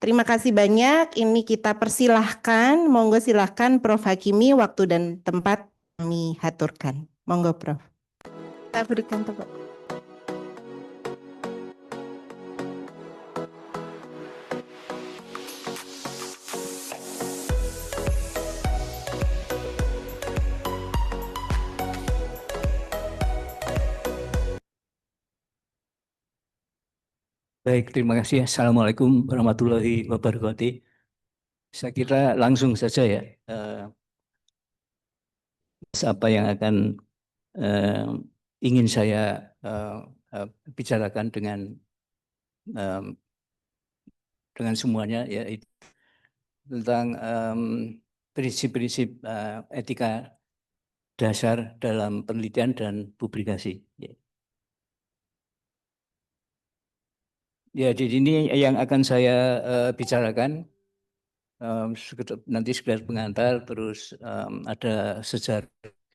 Terima kasih banyak. Ini kita persilahkan, monggo silahkan Prof. Hakimi, waktu dan tempat kami haturkan. Monggo Prof. Kita berikan tepuk. Baik, terima kasih. Assalamualaikum warahmatullahi wabarakatuh. Saya kira langsung saja ya, apa yang akan eh, ingin saya eh, bicarakan eh, dengan semuanya, yaitu tentang prinsip-prinsip etika dasar dalam penelitian dan publikasi. Ya, di sini yang akan saya bicarakan nanti sekedar pengantar, terus ada sejarah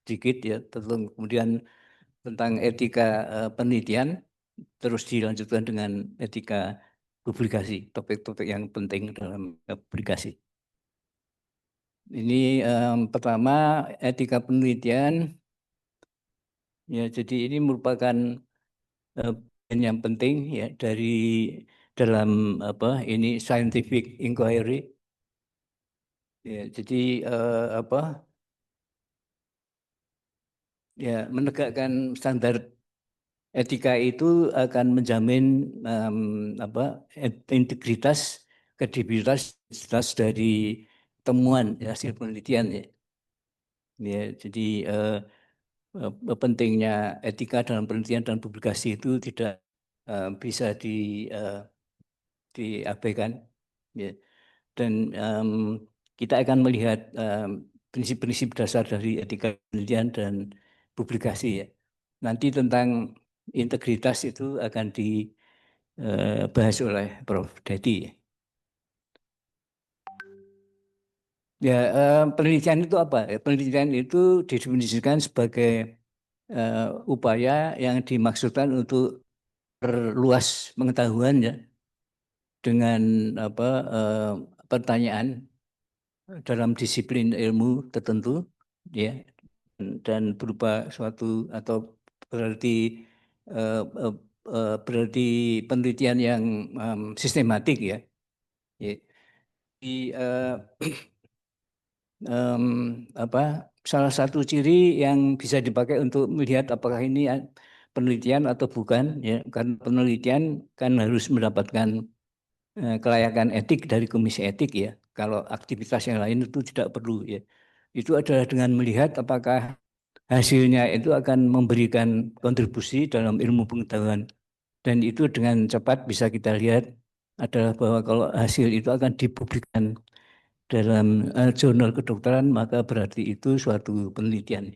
sedikit ya, kemudian tentang etika penelitian, terus dilanjutkan dengan etika publikasi, topik-topik yang penting dalam publikasi. Ini pertama, etika penelitian. Ya, jadi ini merupakan bagian yang penting ya dari dalam ini scientific inquiry. Ya, jadi ya menegakkan standar etika itu akan menjamin integritas, kredibilitas dari temuan hasil penelitian ya. Ya, jadi pentingnya etika dalam penelitian dan publikasi itu tidak bisa diabaikan. Ya. Dan kita akan melihat prinsip-prinsip dasar dari etika penelitian dan publikasi ya. Nanti tentang integritas itu akan dibahas oleh Prof. Dedi. Ya, penelitian itu apa? Penelitian itu didefinisikan sebagai upaya yang dimaksudkan untuk perluas pengetahuan ya dengan pertanyaan dalam disiplin ilmu tertentu ya, dan berupa suatu atau berarti eh, eh, berarti penelitian yang sistematik ya. Ya. Di em, salah satu ciri yang bisa dipakai untuk melihat apakah ini penelitian atau bukan ya, karena penelitian kan harus mendapatkan kelayakan etik dari komisi etik ya. Kalau aktivitas yang lain itu tidak perlu ya. Itu adalah dengan melihat apakah hasilnya itu akan memberikan kontribusi dalam ilmu pengetahuan. Dan itu dengan cepat bisa kita lihat adalah bahwa kalau hasil itu akan dipublikkan dalam jurnal kedokteran, maka berarti itu suatu penelitian.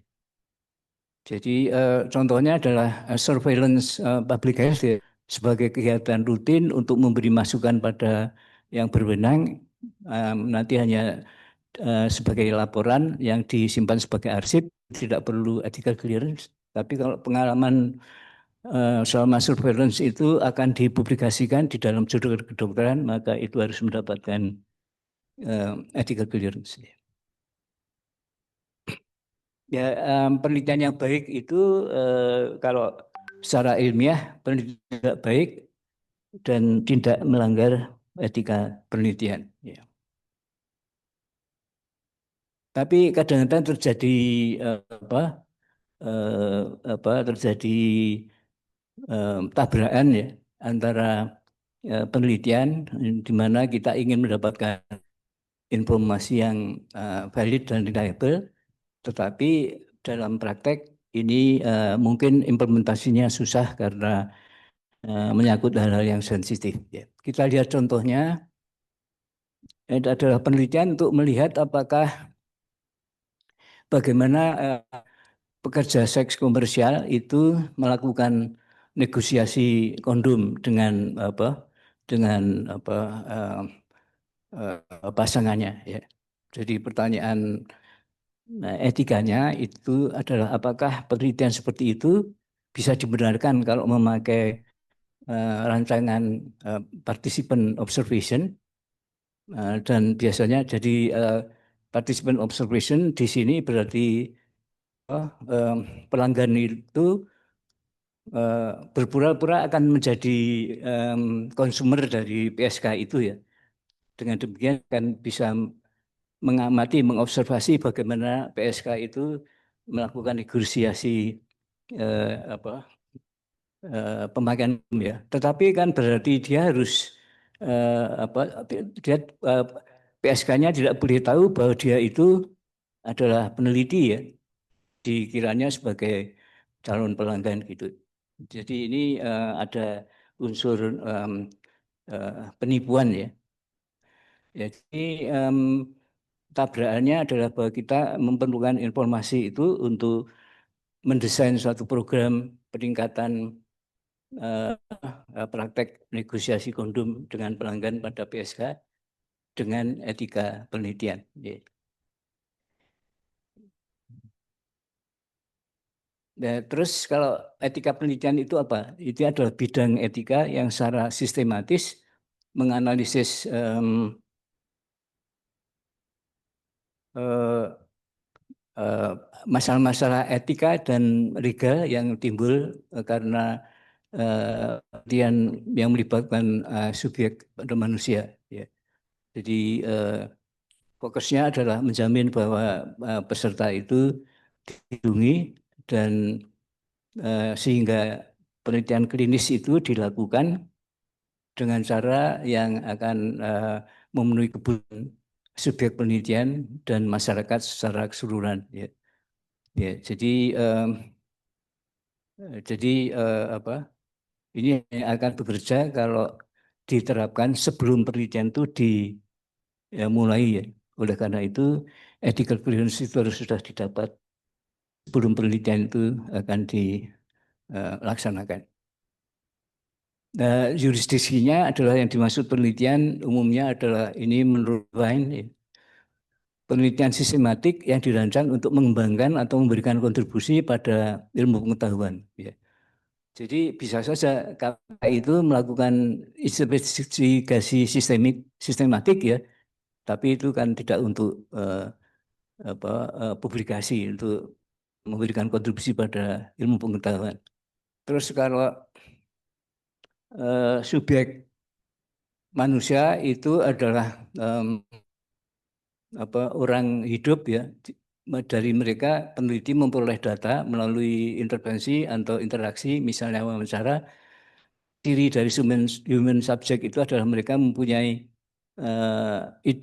Jadi contohnya adalah surveillance public health ya, sebagai kegiatan rutin untuk memberi masukan pada yang berwenang, nanti hanya sebagai laporan yang disimpan sebagai arsip, tidak perlu ethical clearance. Tapi kalau pengalaman selama surveillance itu akan dipublikasikan di dalam jurnal kedokteran, maka itu harus mendapatkan ethical clearance. Ya, penelitian yang baik itu kalau secara ilmiah penelitian tidak baik dan tidak melanggar etika penelitian. Ya. Tapi kadang-kadang terjadi eh, apa, terjadi tabrakan ya antara penelitian di mana kita ingin mendapatkan informasi yang valid dan reliable, tetapi dalam praktek ini mungkin implementasinya susah karena menyangkut hal-hal yang sensitif. Ya. Kita lihat contohnya, adalah penelitian untuk melihat apakah bagaimana pekerja seks komersial itu melakukan negosiasi kondom dengan eh, pasangannya. Ya. Jadi pertanyaan etikanya itu adalah apakah penelitian seperti itu bisa dibenarkan kalau memakai rancangan participant observation Dan biasanya jadi participant observation di sini berarti pelanggan itu berpura-pura akan menjadi konsumer dari PSK itu ya. Dengan demikian kan bisa mengamati, mengobservasi bagaimana PSK itu melakukan negosiasi apa pemakaian ya. Tetapi kan berarti dia harus apa dia PSK-nya tidak boleh tahu bahwa dia itu adalah peneliti ya, dikiranya sebagai calon pelanggan gitu. Jadi ini ada unsur penipuan ya. Jadi tabrakannya adalah bahwa kita memerlukan informasi itu untuk mendesain suatu program peningkatan praktek negosiasi kondom dengan pelanggan pada PSK dengan etika penelitian. Ya. Nah, terus kalau etika penelitian itu apa? Itu adalah bidang etika yang secara sistematis menganalisis eh, masalah-masalah etika dan legal yang timbul karena penelitian yang melibatkan subjek pada manusia. Ya. Jadi fokusnya adalah menjamin bahwa peserta itu dilindungi dan sehingga penelitian klinis itu dilakukan dengan cara yang akan memenuhi kebutuhan subjek penelitian dan masyarakat secara keseluruhan. Ya. Ya, jadi apa? Ini akan bekerja kalau diterapkan sebelum penelitian itu dimulai ya. Oleh karena itu, ethical clearance itu harus sudah didapat sebelum penelitian itu akan dilaksanakan. Nah, jurisdiksinya adalah yang dimaksud penelitian umumnya adalah ini menurut Wine, ya, penelitian sistematik yang dirancang untuk mengembangkan atau memberikan kontribusi pada ilmu pengetahuan. Ya. Jadi bisa saja KPI itu melakukan investigasi sistematik ya, tapi itu kan tidak untuk publikasi, untuk memberikan kontribusi pada ilmu pengetahuan. Terus kalau subjek manusia itu adalah orang hidup ya. Dari mereka peneliti memperoleh data melalui intervensi atau interaksi, misalnya wawancara. Ciri dari human subject itu adalah mereka mempunyai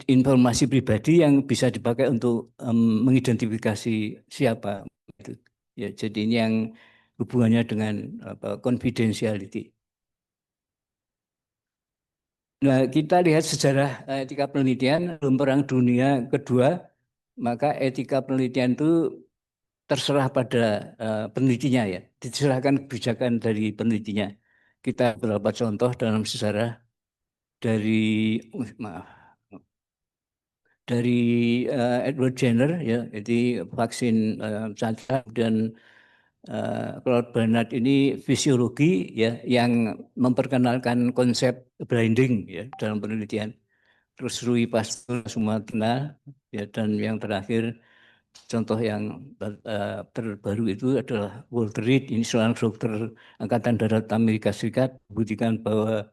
informasi pribadi yang bisa dipakai untuk mengidentifikasi siapa. Gitu. Ya, jadi ini yang hubungannya dengan confidentiality. Nah, kita lihat sejarah etika penelitian sebelum Perang Dunia Kedua, maka etika penelitian itu terserah pada penelitinya ya, diserahkan kebijakan dari penelitinya. Kita beberapa contoh dalam sejarah dari maaf dari Edward Jenner ya, jadi vaksin cacar dan Claude Bernard ini fisiologi ya yang memperkenalkan konsep blinding ya dalam penelitian. Terus Louis Pasteur semua kenal ya, dan yang terakhir contoh yang terbaru itu adalah Walter Reed, ini seorang dokter Angkatan Darat Amerika Serikat, membuktikan bahwa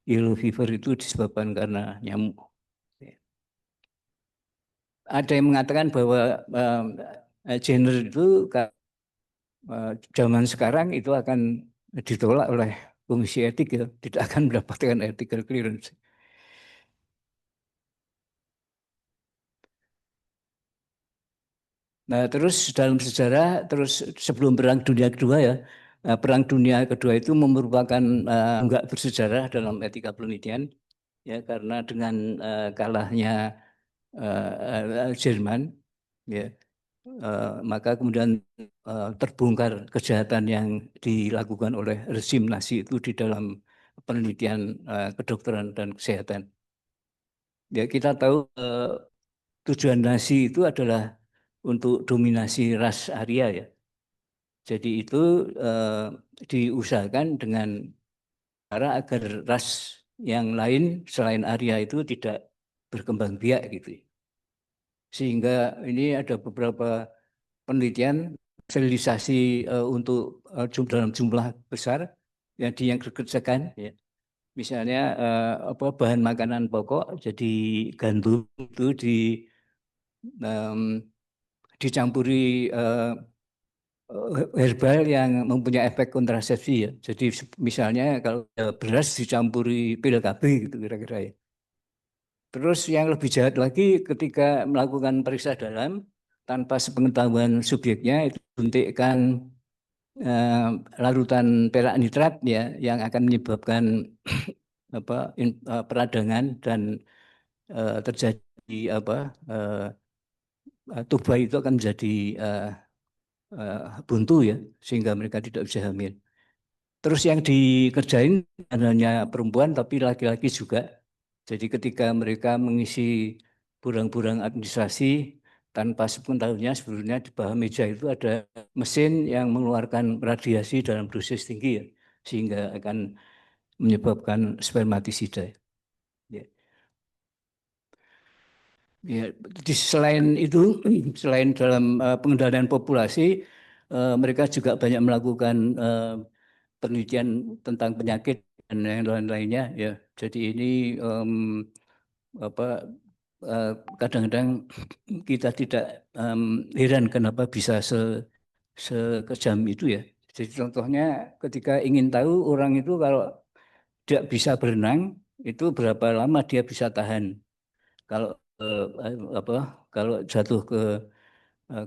yellow fever itu disebabkan karena nyamuk. Ada yang mengatakan bahwa gender itu zaman sekarang itu akan ditolak oleh Komisi Etik ya, tidak akan mendapatkan ethical clearance. Nah, terus dalam sejarah, terus sebelum Perang Dunia Kedua ya, Perang Dunia Kedua itu merupakan enggak bersejarah dalam etika penelitian ya, karena dengan kalahnya Jerman ya, maka kemudian terbongkar kejahatan yang dilakukan oleh rezim Nazi itu di dalam penelitian kedokteran dan kesehatan. Ya, kita tahu tujuan Nazi itu adalah untuk dominasi ras Arya ya. Jadi itu diusahakan dengan cara agar ras yang lain selain Arya itu tidak berkembang biak gitu. Sehingga ini ada beberapa penelitian sterilisasi untuk dalam jumlah besar yang dikerjakan ya. Misalnya bahan makanan pokok jadi gandum itu um, dicampuri herbal yang mempunyai efek kontrasepsi ya. Jadi misalnya kalau beras dicampuri pil KB gitu kira-kira ya. Terus yang lebih jahat lagi ketika melakukan periksa dalam tanpa sepengetahuan subjeknya itu suntikkan larutan perak nitrat ya yang akan menyebabkan peradangan dan terjadi tuba itu akan menjadi buntu ya sehingga mereka tidak bisa hamil. Terus yang dikerjain hanya perempuan tapi laki-laki juga. Jadi ketika mereka mengisi burang-burang administrasi tanpa sepengetahuannya sebelumnya di bawah meja itu ada mesin yang mengeluarkan radiasi dalam dosis tinggi ya, sehingga akan menyebabkan spermatisida. Ya. Ya, selain itu, selain dalam pengendalian populasi, mereka juga banyak melakukan penelitian tentang penyakit dan yang lain-lainnya. Ya, jadi ini kadang-kadang kita tidak heran kenapa bisa sekejam itu ya. Jadi contohnya ketika ingin tahu orang itu kalau tidak bisa berenang itu berapa lama dia bisa tahan. Kalau kalau jatuh ke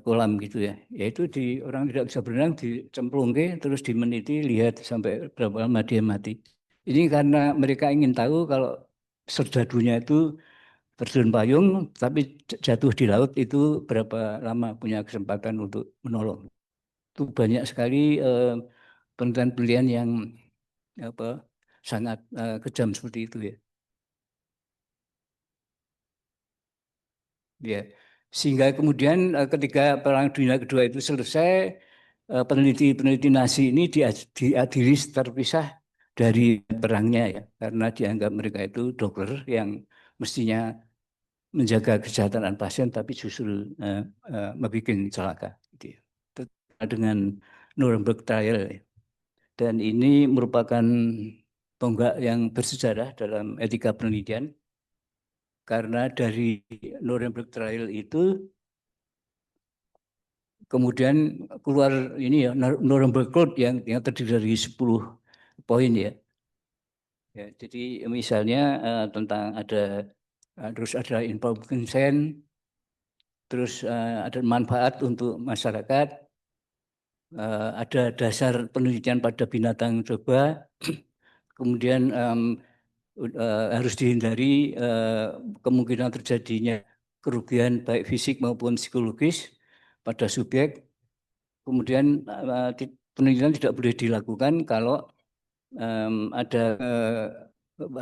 kolam gitu ya. Yaitu orang tidak bisa berenang dicemplung ke terus dimeniti lihat sampai berapa lama dia mati. Ini karena mereka ingin tahu kalau serdadunya itu terjun payung tapi jatuh di laut itu berapa lama punya kesempatan untuk menolong. Itu banyak sekali penelitian-penelitian yang apa sangat kejam seperti itu ya. Ya, sehingga kemudian ketika Perang Dunia Kedua itu selesai, peneliti-peneliti Nazi ini diadili terpisah dari perangnya ya, karena dianggap mereka itu dokter yang mestinya menjaga kesehatan pasien, tapi justru membuat celaka. Gitu ya. Dengan Nuremberg Trial ya. Dan ini merupakan tonggak yang bersejarah dalam etika penelitian, karena dari Nuremberg Trial itu kemudian keluar ini ya Nuremberg Code yang terdiri dari 10 poin ya. Ya, jadi misalnya tentang terus ada informed consent, terus ada manfaat untuk masyarakat, ada dasar penelitian pada binatang coba, kemudian harus dihindari kemungkinan terjadinya kerugian baik fisik maupun psikologis pada subjek. Kemudian penelitian tidak boleh dilakukan kalau ada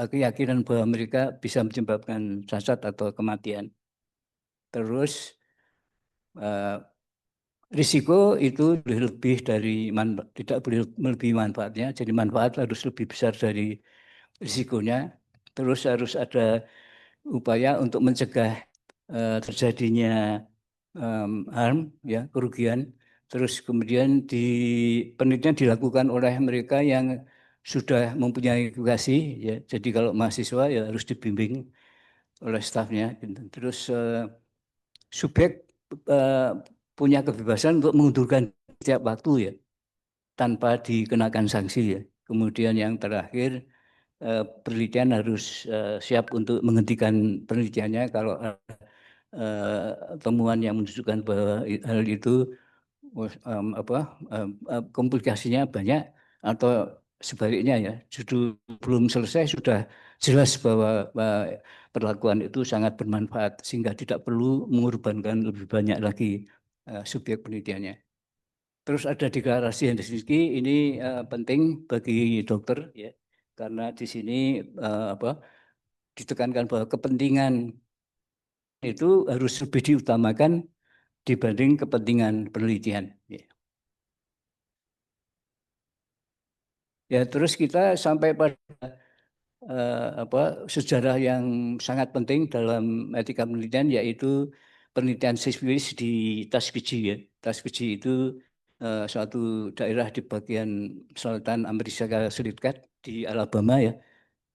keyakinan bahwa mereka bisa menyebabkan cacat atau kematian. Terus eh, risiko itu lebih dari tidak boleh melebihi manfaatnya, jadi manfaat harus lebih besar dari risikonya. Terus harus ada upaya untuk mencegah terjadinya harm, ya kerugian. Terus kemudian penelitian dilakukan oleh mereka yang sudah mempunyai edukasi, ya. Jadi kalau mahasiswa ya harus dibimbing oleh stafnya. Gitu. Terus subjek eh, punya kebebasan untuk mengundurkan setiap waktu ya, tanpa dikenakan sanksi ya. Kemudian yang terakhir penelitian harus siap untuk menghentikan penelitiannya kalau temuan yang menunjukkan bahwa hal itu komplikasinya banyak atau sebaliknya ya, justru belum selesai sudah jelas bahwa perlakuan itu sangat bermanfaat sehingga tidak perlu mengorbankan lebih banyak lagi subjek penelitiannya. Terus ada deklarasi Helsinki ini penting bagi dokter ya, karena di sini ditekankan bahwa kepentingan itu harus lebih diutamakan dibanding kepentingan penelitian. Ya. Ya, terus kita sampai pada sejarah yang sangat penting dalam etika penelitian, yaitu penelitian sifilis di Tuskegee ya. Tuskegee itu suatu daerah di bagian selatan Amerika Serikat di Alabama ya.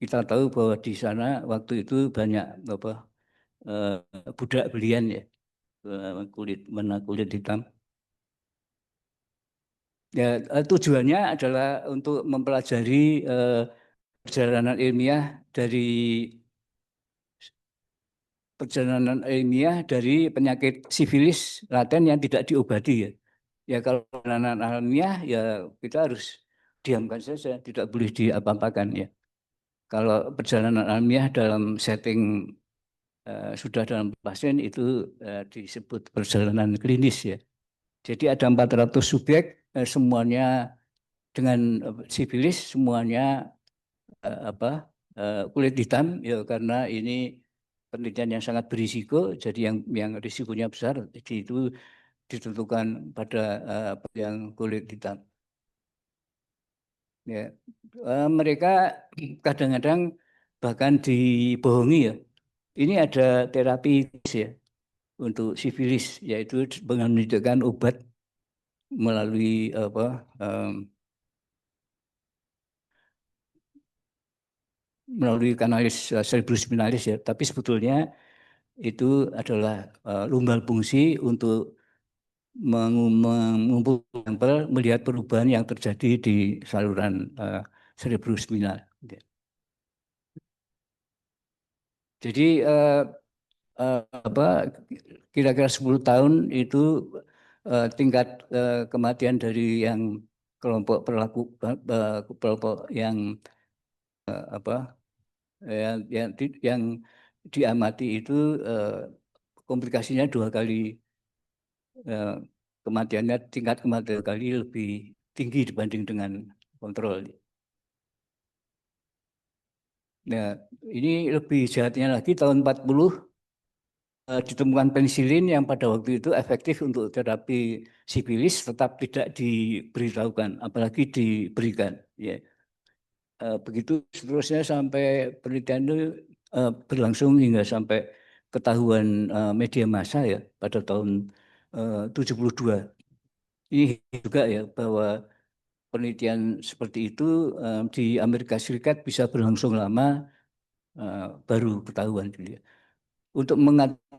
Kita tahu bahwa di sana waktu itu banyak eh, budak belian ya, kulit warna kulit hitam. Ya, tujuannya adalah untuk mempelajari perjalanan ilmiah dari penyakit sifilis laten yang tidak diobati ya. Ya kalau perjalanan alamiah ya kita harus diamkan saja, tidak boleh diapa-apakan ya. Kalau perjalanan alamiah dalam setting sudah dalam pasien itu disebut perjalanan klinis ya. Jadi ada 400 subjek semuanya dengan sifilis, semuanya kulit hitam ya, karena ini penelitian yang sangat berisiko, jadi yang risikonya besar, jadi itu ditentukan pada yang kulit hitam. Ya, mereka kadang-kadang bahkan dibohongi ya. Ini ada terapi ya untuk sifilis, yaitu dengan menyediakan obat melalui melalui kanalis cerebrospinalis ya. Tapi sebetulnya itu adalah lumbal fungsi untuk mengumpulkan sampel, melihat perubahan yang terjadi di saluran cerebrospinal. Jadi kira-kira 10 tahun itu tingkat kematian dari yang kelompok kelompok yang yang diamati itu komplikasinya 2 kali, tingkat kematian 2 kali lebih tinggi dibanding dengan kontrol. Nah, ini lebih jahatnya lagi tahun 40 ditemukan penisilin yang pada waktu itu efektif untuk terapi sifilis, tetap tidak diberitahukan, apalagi diberikan. Ya. Begitu seterusnya sampai penelitian itu berlangsung hingga sampai ketahuan media massa ya pada tahun 72. Ini juga ya bahwa penelitian seperti itu di Amerika Serikat bisa berlangsung lama, baru ketahuan gitu ya. Untuk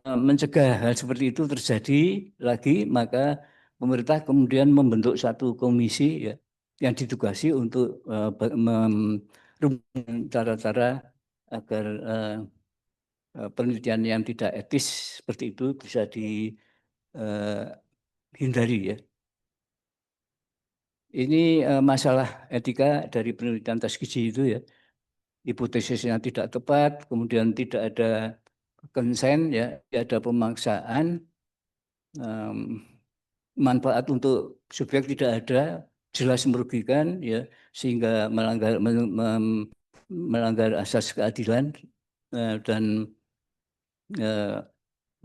mencegah hal seperti itu terjadi lagi, maka pemerintah kemudian membentuk satu komisi ya yang ditugasi untuk merumuskan cara-cara agar penelitian yang tidak etis seperti itu bisa dihindari ya. Ini masalah etika dari penelitian Tuskegee itu ya. Hipotesisnya tidak tepat, kemudian tidak ada konsen ya, tidak ada pemaksaan, manfaat untuk subjek tidak ada, jelas merugikan ya, sehingga melanggar asas keadilan dan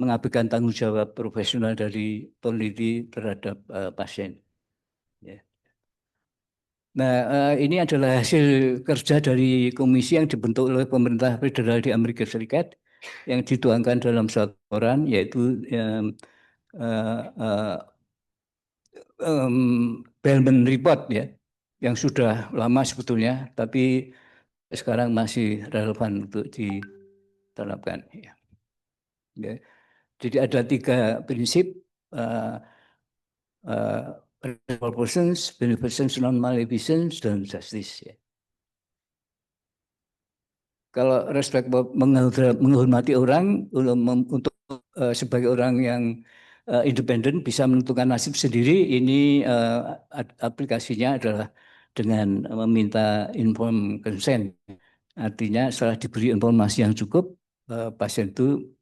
mengabaikan tanggung jawab profesional dari peneliti terhadap pasien. Ya. Nah, ini adalah hasil kerja dari komisi yang dibentuk oleh pemerintah federal di Amerika Serikat yang dituangkan dalam suatu laporan, yaitu Bellman Report ya, yang sudah lama sebetulnya, tapi sekarang masih relevan untuk diterapkan. Ya. Ya. Jadi ada 3 prinsip: persons, beneficence, non-maleficence, dan justice. Ya. Kalau respect, menghormati orang untuk sebagai orang yang independen bisa menentukan nasib sendiri, ini aplikasinya adalah dengan meminta informed consent. Artinya setelah diberi informasi yang cukup, pasien itu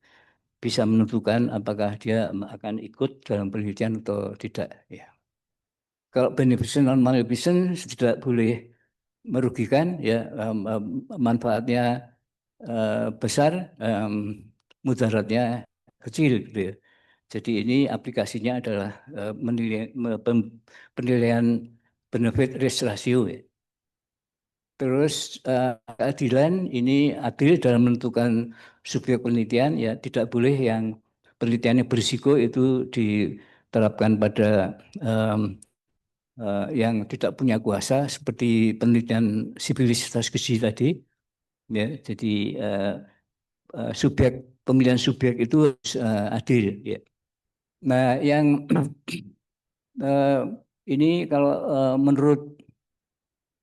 bisa menentukan apakah dia akan ikut dalam penelitian atau tidak. Ya. Kalau beneficent non maleficent tidak boleh merugikan, ya, manfaatnya besar, mudaratnya kecil gitu ya. Jadi ini aplikasinya adalah penilaian benefit risk ratio ya. Terus keadilan ini adil dalam menentukan subjek penelitian, ya tidak boleh yang penelitiannya berisiko itu diterapkan pada yang tidak punya kuasa seperti penelitian sibilitas gizi tadi, ya. Jadi subjek pemilihan subjek itu harus adil, ya. Nah, yang ini kalau menurut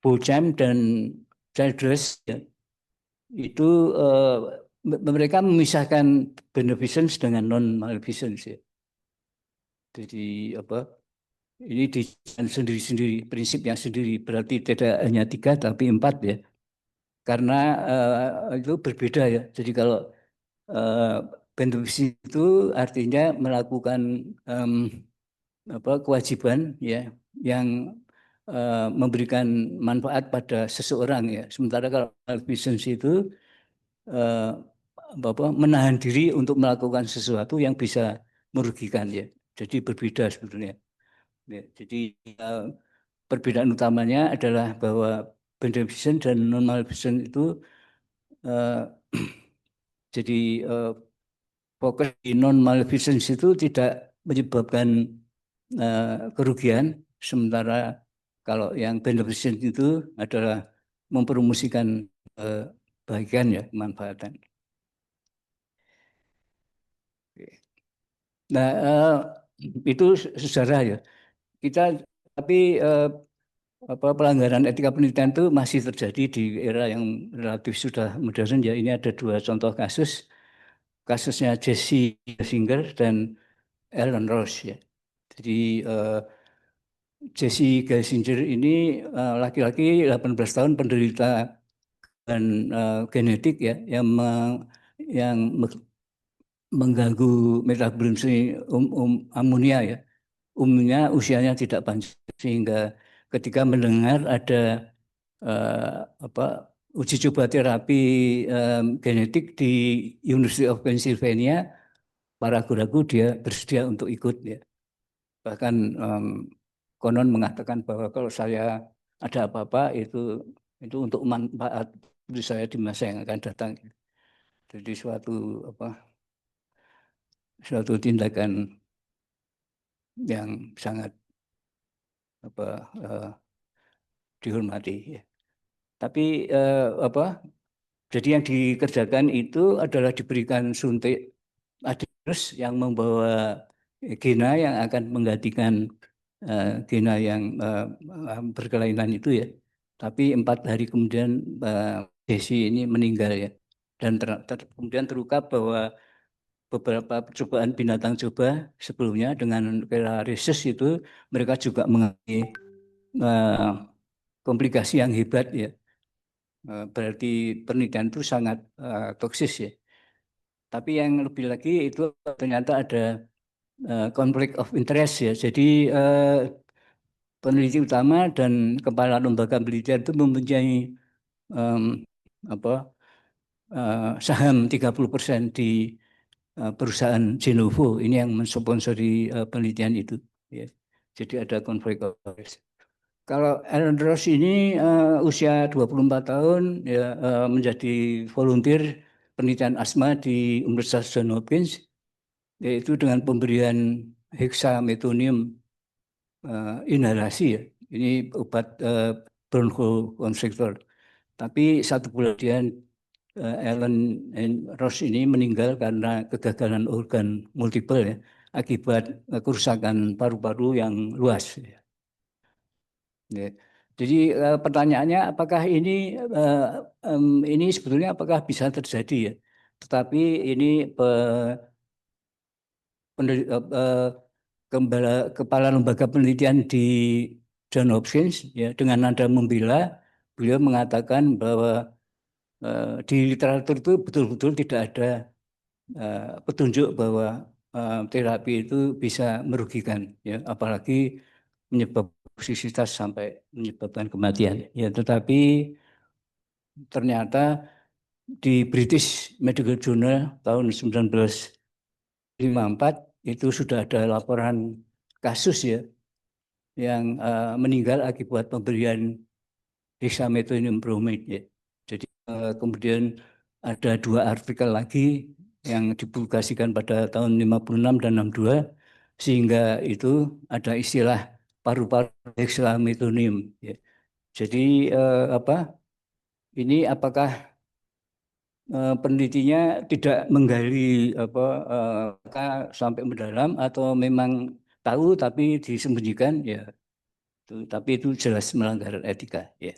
Beauchamp dan Childress, ya, itu mereka memisahkan beneficence dengan non maleficence, ya. Jadi apa? Ini di sendiri-sendiri, prinsipnya sendiri, berarti tidak hanya 3 tapi 4, ya. Karena itu berbeda, ya. Jadi kalau uh, beneficence itu artinya melakukan kewajiban, ya, yang memberikan manfaat pada seseorang, ya. Sementara kalau maleficence itu eh, menahan diri untuk melakukan sesuatu yang bisa merugikan, ya. Jadi berbeda sebetulnya. Ya, jadi perbedaan utamanya adalah bahwa beneficent dan non maleficent itu eh, jadi fokus di non maleficence itu tidak menyebabkan kerugian, sementara kalau yang beneficent itu adalah mempromosikan bagian, ya, kemanfaatan. Nah, itu sejarah, ya. Kita tapi pelanggaran etika penelitian itu masih terjadi di era yang relatif sudah modern, ya. Ini ada 2 contoh kasus, kasusnya Jesse Singer dan Alan Ross, ya. Jadi Jesse Gelsinger ini laki-laki 18 tahun penderita dan genetik, ya, yang mengganggu metabolisme amonia, ya. Umumnya usianya tidak panjang sehingga ketika mendengar ada eh, apa uji coba terapi genetik di University of Pennsylvania, para ragu-ragu dia bersedia untuk ikut, ya. Bahkan konon mengatakan bahwa kalau saya ada apa-apa itu untuk manfaat untuk saya di masa yang akan datang. Jadi suatu tindakan yang sangat eh, dihormati, ya. Tapi jadi yang dikerjakan itu adalah diberikan suntik adenos yang membawa gena yang akan menggantikan gena yang berkelainan itu, ya. Tapi 4 hari kemudian Desi ini meninggal, ya. Dan kemudian terungkap bahwa beberapa percobaan binatang coba sebelumnya dengan kera rhesus itu mereka juga mengalami eh, komplikasi yang hebat, ya. Berarti penelitian itu sangat toksis, ya. Tapi yang lebih lagi itu ternyata ada konflik of interest, ya. Jadi peneliti utama dan kepala lembaga penelitian itu mempunyai em, apa saham 30% di perusahaan Genovo ini yang mensponsori penelitian itu, ya. Jadi ada konflik of interest. Kalau Aaron Ross ini usia 24 tahun, ya, menjadi volunteer penelitian asma di Universitas Johns Hopkins, yaitu dengan pemberian hexametonium inhalasi, ya. Ini obat bronchoconstrictor. Tapi 1 bulan kemudian Ellen Ross ini meninggal karena kegagalan organ multiple, ya, akibat kerusakan paru-paru yang luas, ya. Ya. Jadi pertanyaannya apakah ini sebetulnya apakah bisa terjadi, ya? Tetapi ini kepala lembaga penelitian di John Hopkins, ya, dengan nada membela, beliau mengatakan bahwa di literatur itu betul-betul tidak ada petunjuk bahwa terapi itu bisa merugikan, ya, apalagi menyebabkan toksisitas sampai menyebabkan kematian, ya. Tetapi ternyata di British Medical Journal tahun 1954 itu sudah ada laporan kasus, ya, yang meninggal akibat pemberian dexamethasone bromide ya. Jadi kemudian ada 2 artikel lagi yang dipublikasikan pada tahun 56 dan 62 sehingga itu ada istilah paru-paru dexamethasone ya. Jadi apa ini apakah penelitinya tidak menggali sampai mendalam atau memang tahu tapi disembunyikan ya. Tapi itu jelas melanggar etika ya.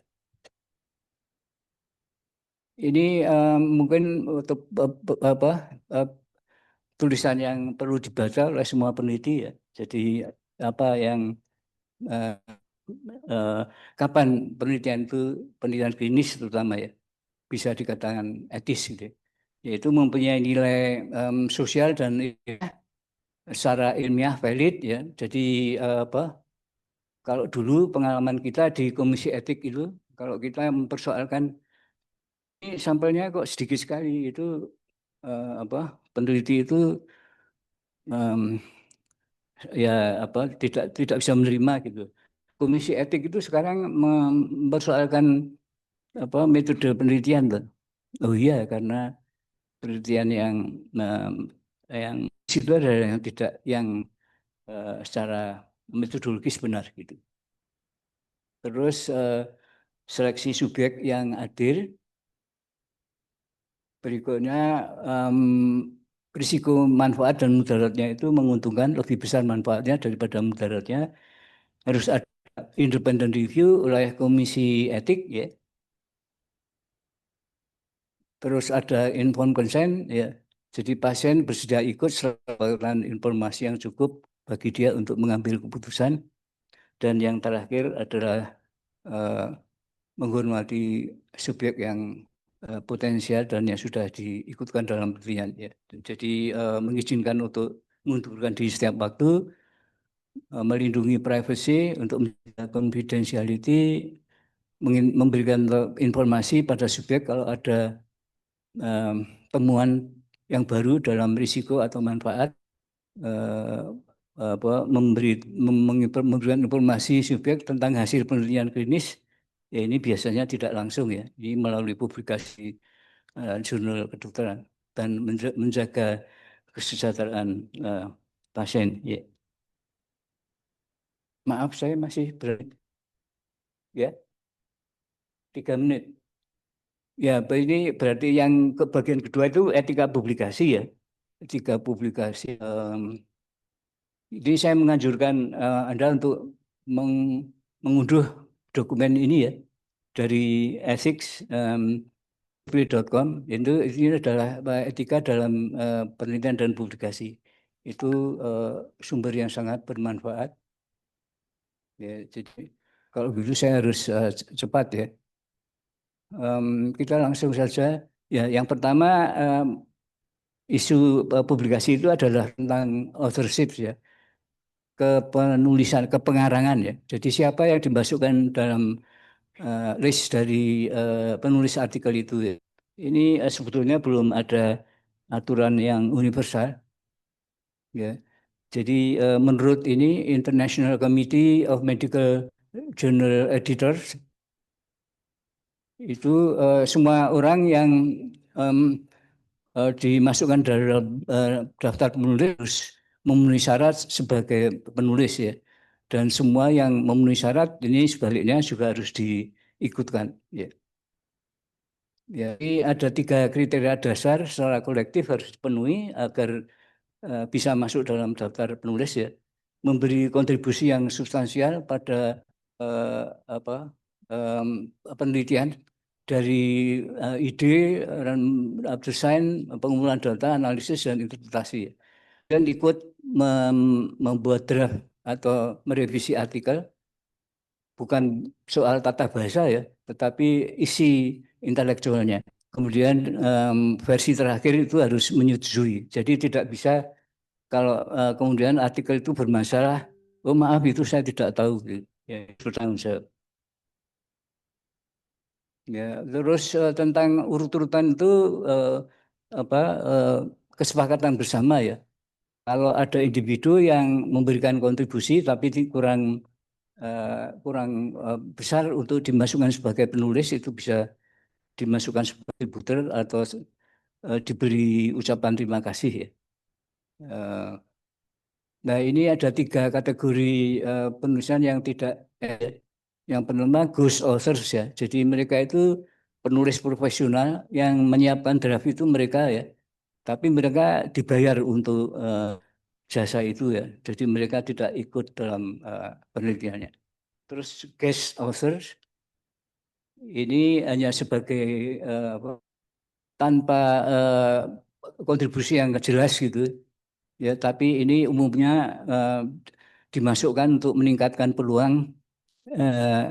Ini mungkin untuk eh, tulisan yang perlu dibaca oleh semua peneliti ya. Jadi apa yang eh, eh, kapan penelitian klinis terutama ya bisa dikatakan etis gitu, ya. Yaitu mempunyai nilai sosial dan secara ilmiah valid ya. Jadi kalau dulu pengalaman kita di Komisi Etik itu kalau kita mempersoalkan ini sampelnya kok sedikit sekali itu peneliti itu em, ya tidak bisa menerima gitu. Komisi Etik itu sekarang mempersoalkan metode penelitian tuh. Oh iya karena penelitian yang situ ada yang tidak yang secara metodologis benar gitu. Terus seleksi subjek yang adil. Berikutnya risiko manfaat dan mudaratnya itu menguntungkan lebih besar manfaatnya daripada mudaratnya. Harus ada independent review oleh komisi etik ya. Terus ada informed consent ya. Jadi pasien bersedia ikut serta informasi yang cukup bagi dia untuk mengambil keputusan. Dan yang terakhir adalah eh, menghormati subjek yang potensial dan yang sudah diikutkan dalam penelitian ya. Jadi mengizinkan untuk mengundurkan diri setiap waktu, melindungi privasi untuk menjaga confidentiality, memberikan informasi pada subjek kalau ada temuan yang baru dalam risiko atau manfaat, eh, memberikan informasi subjek tentang hasil penelitian klinis. Ya ini biasanya tidak langsung ya, ini melalui publikasi jurnal kedokteran dan menjaga kesejahteraan pasien. Ya. Maaf saya masih berani ya 3 menit. Ya ini berarti yang bagian kedua itu etika publikasi ya. Etika publikasi. Jadi saya menganjurkan Anda untuk mengunduh dokumen ini ya dari ethics.com. Itu ini adalah etika dalam penelitian dan publikasi. Itu sumber yang sangat bermanfaat. Ya, jadi kalau begitu saya harus cepat ya. Kita langsung saja. Ya, yang pertama isu publikasi itu adalah tentang authorship ya. Penulisan, kepengarangan ya. Jadi siapa yang dimasukkan dalam list dari penulis artikel itu ya. Ini sebetulnya belum ada aturan yang universal ya. Jadi menurut ini International Committee of Medical Journal Editors itu semua orang yang dimasukkan dalam daftar penulis harus memenuhi syarat sebagai penulis ya. Dan semua yang memenuhi syarat ini sebaliknya juga harus diikutkan ya. Ya, ini ada 3 kriteria dasar secara kolektif harus dipenuhi agar bisa masuk dalam daftar penulis ya. Memberi kontribusi yang substansial pada eh, apa, penelitian dari ide, desain, pengumpulan data, analisis dan interpretasi ya. Dan ikut membuat draft atau merevisi artikel bukan soal tata bahasa ya, tetapi isi intelektualnya. Kemudian versi terakhir itu harus menyetujui. Jadi tidak bisa kalau kemudian artikel itu bermasalah, oh maaf itu saya tidak tahu, ya bertanggung jawab. Ya, terus tentang urut-urutan itu eh, apa kesepakatan bersama ya. Kalau ada individu yang memberikan kontribusi tapi kurang kurang besar untuk dimasukkan sebagai penulis, itu bisa dimasukkan sebagai butir atau diberi ucapan terima kasih ya. Nah, ini ada 3 kategori penulisan yang tidak yang bernama ghost authors ya. Jadi mereka itu penulis profesional yang menyiapkan draft itu mereka ya. Tapi mereka dibayar untuk jasa itu ya. Jadi mereka tidak ikut dalam penelitiannya. Terus guest authors ini hanya sebagai tanpa kontribusi yang jelas gitu ya, tapi ini umumnya dimasukkan untuk meningkatkan peluang eh,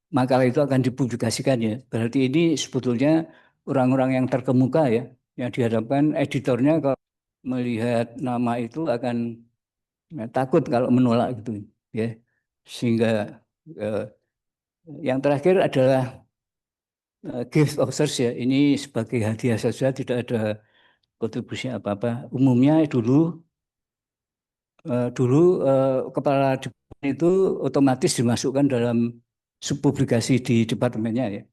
makalah itu akan dipublikasikan ya. Berarti ini sebetulnya orang-orang yang terkemuka ya, yang diharapkan editornya kalau melihat nama itu akan takut kalau menolak gitu ya. Sehingga eh, yang terakhir adalah gift of search ya. Ini sebagai hadiah saja, tidak ada kontribusi apa-apa. Umumnya dulu kepala departemen itu otomatis dimasukkan dalam subpublikasi di departemennya ya.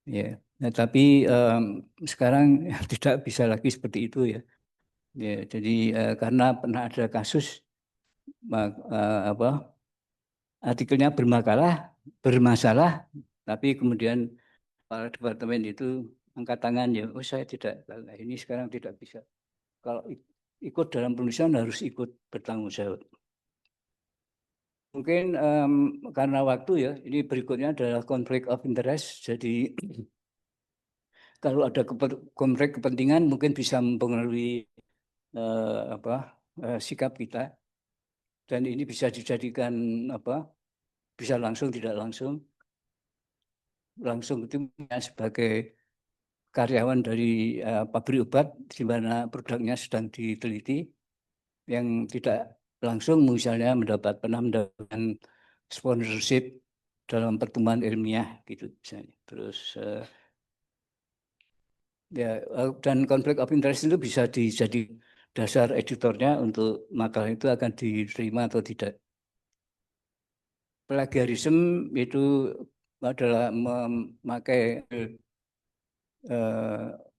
Ya. Nah, tapi sekarang tidak bisa lagi seperti itu ya. Ya, jadi karena pernah ada kasus apa artikelnya bermasalah, tapi kemudian kepala departemen itu angkat tangan ya. Oh saya tidak, nah, ini sekarang tidak bisa. Kalau ikut dalam penulisan harus ikut bertanggung jawab. Mungkin karena waktu ya, ini berikutnya adalah konflik of interest. Jadi kalau ada konflik kepentingan mungkin bisa mempengaruhi sikap kita, dan ini bisa dijadikan bisa langsung tidak langsung itu sebagai karyawan dari pabrik obat di mana produknya sedang diteliti, yang tidak langsung misalnya pernah mendapatkan sponsorship dalam pertemuan ilmiah gitu misalnya. Terus dan konflik of interest itu bisa dijadi dasar editornya untuk makalah itu akan diterima atau tidak. Plagiarisme itu adalah memakai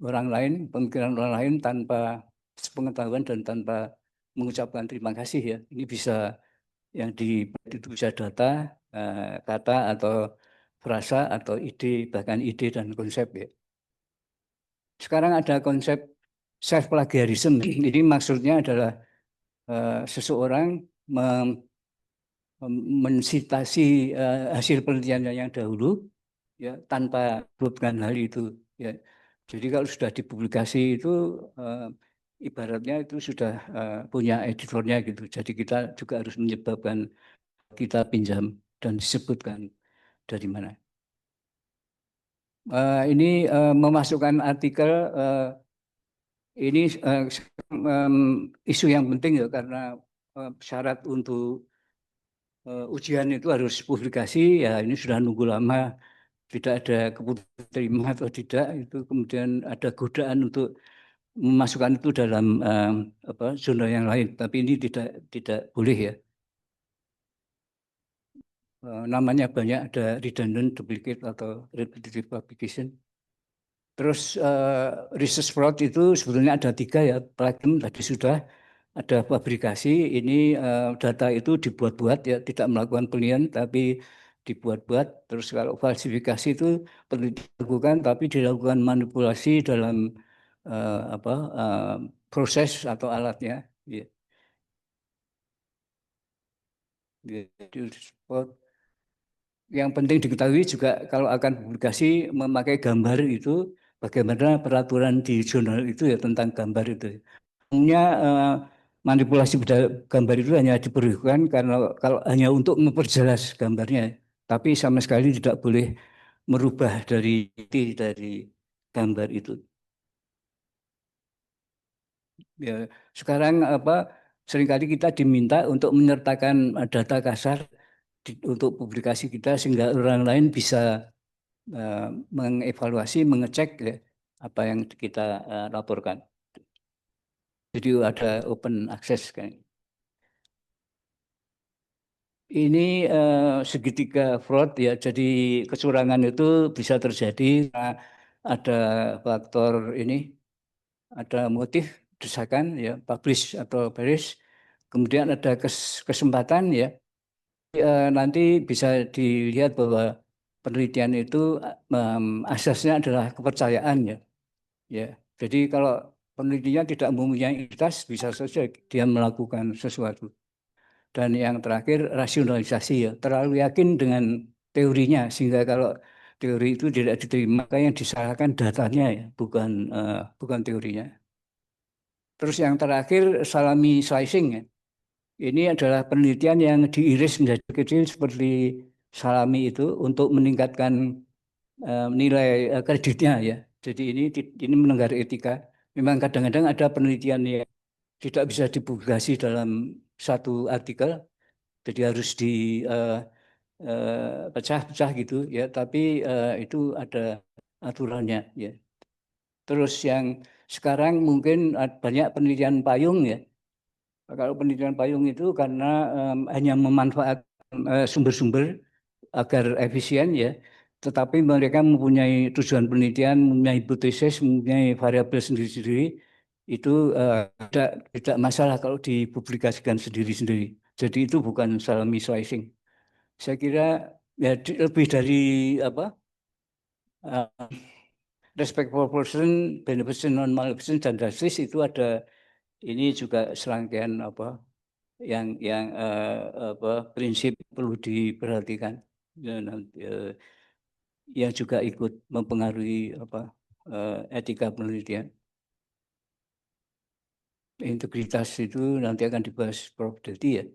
orang lain, pemikiran orang lain tanpa sepengetahuan dan tanpa mengucapkan terima kasih ya. Ini bisa yang itu bisa data, kata atau frasa atau ide, bahkan ide dan konsep ya. Sekarang ada konsep self plagiarism. Ini maksudnya adalah seseorang mensitasi hasil penelitiannya yang dahulu ya tanpa menyebutkan hal itu ya. Jadi kalau sudah dipublikasi itu ibaratnya itu sudah punya editornya gitu. Jadi kita juga harus menyebabkan kita pinjam dan disebutkan dari mana. Ini memasukkan artikel ini isu yang penting ya, karena syarat untuk ujian itu harus publikasi ya, ini sudah nunggu lama, tidak ada keputusan terima atau tidak, itu kemudian ada godaan untuk memasukkan itu dalam zona yang lain, tapi ini tidak boleh ya. Namanya banyak, ada redundant, duplicate atau repetitive publication. Terus research fraud itu sebetulnya ada 3 ya, plagium tadi sudah, ada fabrikasi, ini data itu dibuat-buat ya, tidak melakukan penelitian tapi dibuat-buat. Terus kalau falsifikasi itu penelitian dilakukan tapi dilakukan manipulasi dalam proses atau alatnya. Ya. Yang penting diketahui juga kalau akan publikasi memakai gambar itu, bagaimana peraturan di jurnal itu ya tentang gambar itu. Umumnya manipulasi pada gambar itu hanya diperlukan karena kalau hanya untuk memperjelas gambarnya, tapi sama sekali tidak boleh merubah dari inti dari gambar itu. Ya, sekarang seringkali kita diminta untuk menyertakan data kasar untuk publikasi kita sehingga orang lain bisa mengevaluasi, mengecek ya, apa yang kita laporkan. Jadi ada open access kan. Ini segitiga fraud ya, jadi kecurangan itu bisa terjadi karena ada faktor ini, ada motif desakan ya, publish atau perish, kemudian ada kesempatan ya. Nanti bisa dilihat bahwa penelitian itu asasnya adalah kepercayaan ya. Ya, jadi kalau penelitian tidak mempunyai identitas bisa saja dia melakukan sesuatu. Dan yang terakhir rasionalisasi ya, terlalu yakin dengan teorinya sehingga kalau teori itu tidak diterima, maka yang disalahkan datanya ya, bukan teorinya. Terus yang terakhir salami slicing ya. Ini adalah penelitian yang diiris menjadi kecil seperti salami itu untuk meningkatkan nilai kreditnya ya. Jadi ini melanggar etika. Memang kadang-kadang ada penelitian yang tidak bisa dipublikasi dalam satu artikel, jadi harus dipecah-pecah gitu ya. Tapi itu ada aturannya ya. Terus yang sekarang mungkin banyak penelitian payung ya. Kalau penelitian payung itu karena hanya memanfaatkan sumber-sumber agar efisien ya, tetapi mereka mempunyai tujuan penelitian, mempunyai hipotesis, mempunyai variabel sendiri-sendiri, itu tidak masalah kalau dipublikasikan sendiri-sendiri. Jadi itu bukan salami slicing. Saya kira ya lebih dari apa uh, respect for person, beneficent, non maleficent dan justice itu ada ini juga serangkaian apa yang apa prinsip perlu diperhatikan dan yang juga ikut mempengaruhi apa etika penelitian. Integritas itu nanti akan dibahas Prof. Dedi ya.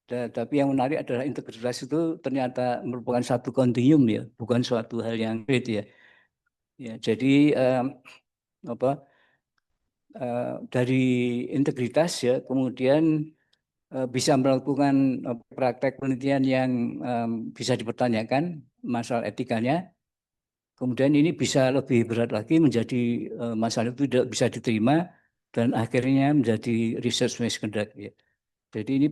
Tapi yang menarik adalah integritas itu ternyata merupakan satu kontinuum ya, bukan suatu hal yang beda ya. Ya, jadi apa dari integritas ya, kemudian bisa melakukan praktek penelitian yang bisa dipertanyakan masalah etikanya. Kemudian ini bisa lebih berat lagi menjadi masalah itu tidak bisa diterima dan akhirnya menjadi research misconduct ya. Jadi ini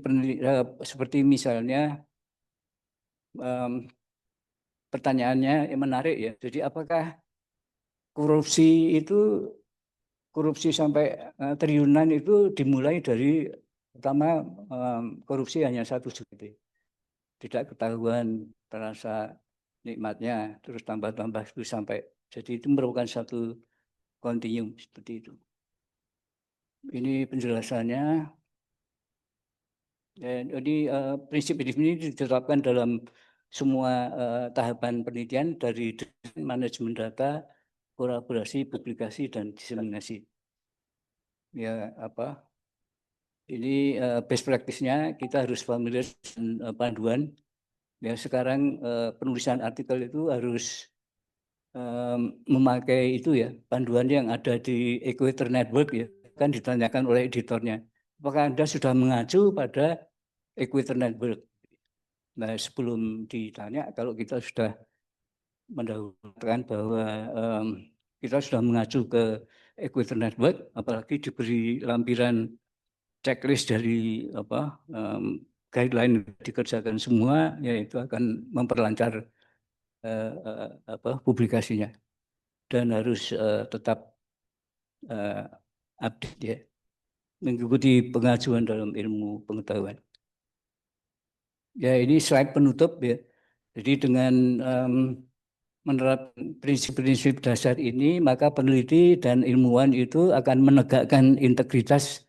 seperti misalnya pertanyaannya yang menarik ya. Jadi apakah korupsi itu korupsi sampai triliunan itu dimulai dari pertama korupsi hanya 1 juta, tidak ketahuan terasa nikmatnya, terus tambah-tambah itu sampai jadi itu merupakan satu kontinum seperti itu. Ini penjelasannya. Dan jadi prinsip ini diterapkan dalam semua tahapan penelitian dari manajemen data, kolaborasi, publikasi, dan diseminasi. Ya apa? Ini best practice-nya kita harus familiar dengan panduan. Ya sekarang penulisan artikel itu harus memakai itu ya panduan yang ada di Equator Network ya, kan ditanyakan oleh editornya. Apakah Anda sudah mengacu pada Equator Network? Nah, sebelum ditanya, kalau kita sudah mendahulukan bahwa kita sudah mengacu ke Equator Network, apalagi diberi lampiran checklist dari apa guideline dikerjakan semua, yaitu akan memperlancar apa publikasinya dan harus tetap update ya, mengikuti pengajuan dalam ilmu pengetahuan. Ya ini slide penutup ya. Jadi dengan menerapkan prinsip-prinsip dasar ini, maka peneliti dan ilmuwan itu akan menegakkan integritas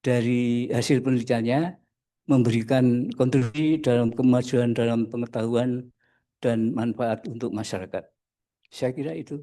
dari hasil penelitiannya, memberikan kontribusi dalam kemajuan dalam pengetahuan dan manfaat untuk masyarakat. Saya kira itu.